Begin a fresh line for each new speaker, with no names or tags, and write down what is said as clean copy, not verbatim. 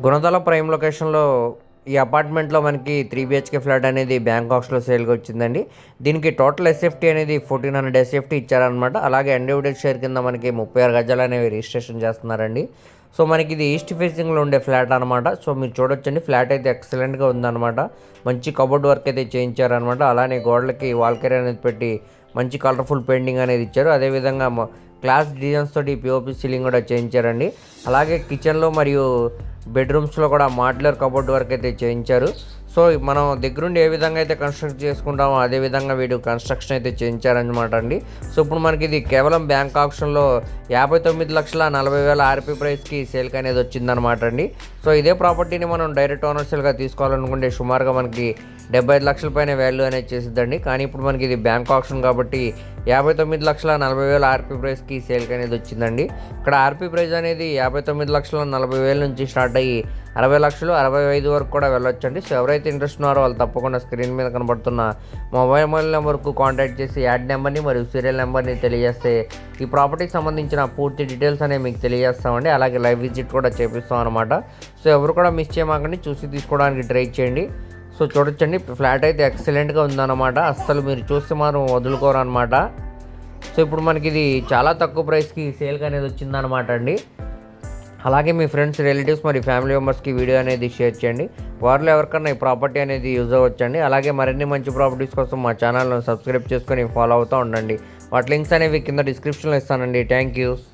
Gunadala prime లొకేషన్లో ఈ అపార్ట్మెంట్లో మనకి 3 BHK ఫ్లాట్ అనేది బ్యాంకాక్స్లో సేల్గా వచ్చిందండి. దీనికి టోటల్ ఎస్ఎఫ్టీ అనేది 1400 ఎస్ఎఫ్టీ ఇచ్చారనమాట. అలాగే అన్డివైడెడ్ షేర్ కింద మనకి 36 గజాలు అనేవి రిజిస్ట్రేషన్ చేస్తున్నారండి. సో మనకి ఇది ఈస్ట్ ఫేసింగ్లో ఉండే ఫ్లాట్ అనమాట. సో మీరు చూడొచ్చండి, ఫ్లాట్ అయితే ఎక్సలెంట్గా ఉందన్నమాట. మంచి కబోర్డ్ వర్క్ అయితే చేయించారనమాట. అలానే గోడలకి వాల్కేర్ అనేది పెట్టి మంచి కలర్ఫుల్ పెయింటింగ్ అనేది ఇచ్చారు. అదేవిధంగా క్లాస్ డిజైన్స్ తోటి పిఓపి సీలింగ్ కూడా చేయించారండి. అలాగే కిచెన్లో మరియు బెడ్రూమ్స్లో కూడా మాడ్యులర్ కబోర్డ్ వర్క్ అయితే చేయించారు. సో మనం దగ్గరుండి ఏ విధంగా అయితే కన్స్ట్రక్ట్ చేసుకుంటామో అదే విధంగా వీడు కన్స్ట్రక్షన్ అయితే చేయించారనమాట అండి. సో ఇప్పుడు మనకి ఇది కేవలం బ్యాంక్ ఆప్షన్లో 59,40,000 ఆర్పీ ప్రైస్కి సేల్కి అనేది వచ్చిందనమాట అండి. సో ఇదే ప్రాపర్టీని మనం డైరెక్ట్ ఓనర్షియల్గా తీసుకోవాలనుకుంటే సుమారుగా మనకి 75 లక్షల పైన వాల్యూ అనేది చేసిద్దండి. కానీ ఇప్పుడు మనకి ఇది బ్యాంక్ ఆప్షన్ కాబట్టి 59,40,000 ఆర్పీ ప్రైస్కి సేల్కి అనేది వచ్చిందండి. ఇక్కడ ఆర్పీ ప్రైస్ అనేది 59,40,000 నుంచి స్టార్ట్ అయ్యి 60 లక్షలు 65 వరకు కూడా వెళ్ళొచ్చండి. సో ఎవరైతే ఇంట్రెస్ట్ ఉన్నారో వాళ్ళు తప్పకుండా స్క్రీన్ మీద కనబడుతున్న మొబైల్ నెంబర్కు కాంటాక్ట్ చేసి యాడ్ నెంబర్ని మరియు సీరియల్ నెంబర్ని తెలియజేస్తే ఈ ప్రాపర్టీకి సంబంధించిన పూర్తి డీటెయిల్స్ అనేవి మీకు తెలియజేస్తామండి. అలాగే లైవ్ విజిట్ కూడా చేపిస్తాం అనమాట. సో ఎవరు కూడా మిస్ చేయమాకండి, చూసి తీసుకోవడానికి ట్రై చేయండి. సో చూడొచ్చండి, ఫ్లాట్ అయితే ఎక్సలెంట్గా ఉందన్నమాట. అస్సలు మీరు చూస్తే మాత్రం వదులుకోరు అనమాట. సో ఇప్పుడు మనకి ఇది చాలా తక్కువ ప్రైస్కి సేల్కి అనేది వచ్చిందనమాట అండి. అలాగే మీ ఫ్రెండ్స్, రిలేటివ్స్ మరియు ఫ్యామిలీ మెంబర్స్కి వీడియో అనేది షేర్ చేయండి. వారిలో ఎవరికన్నా ఈ ప్రాపర్టీ అనేది యూజ్ అవ్వచ్చండి. అలాగే మరిన్ని మంచి ప్రాపర్టీస్ కోసం మా ఛానల్ను సబ్స్క్రైబ్ చేసుకొని ఫాలో అవుతూ ఉండండి. వాటి లింక్స్ అనేవి కింద డిస్క్రిప్షన్లో ఇస్తానండి. Thank you.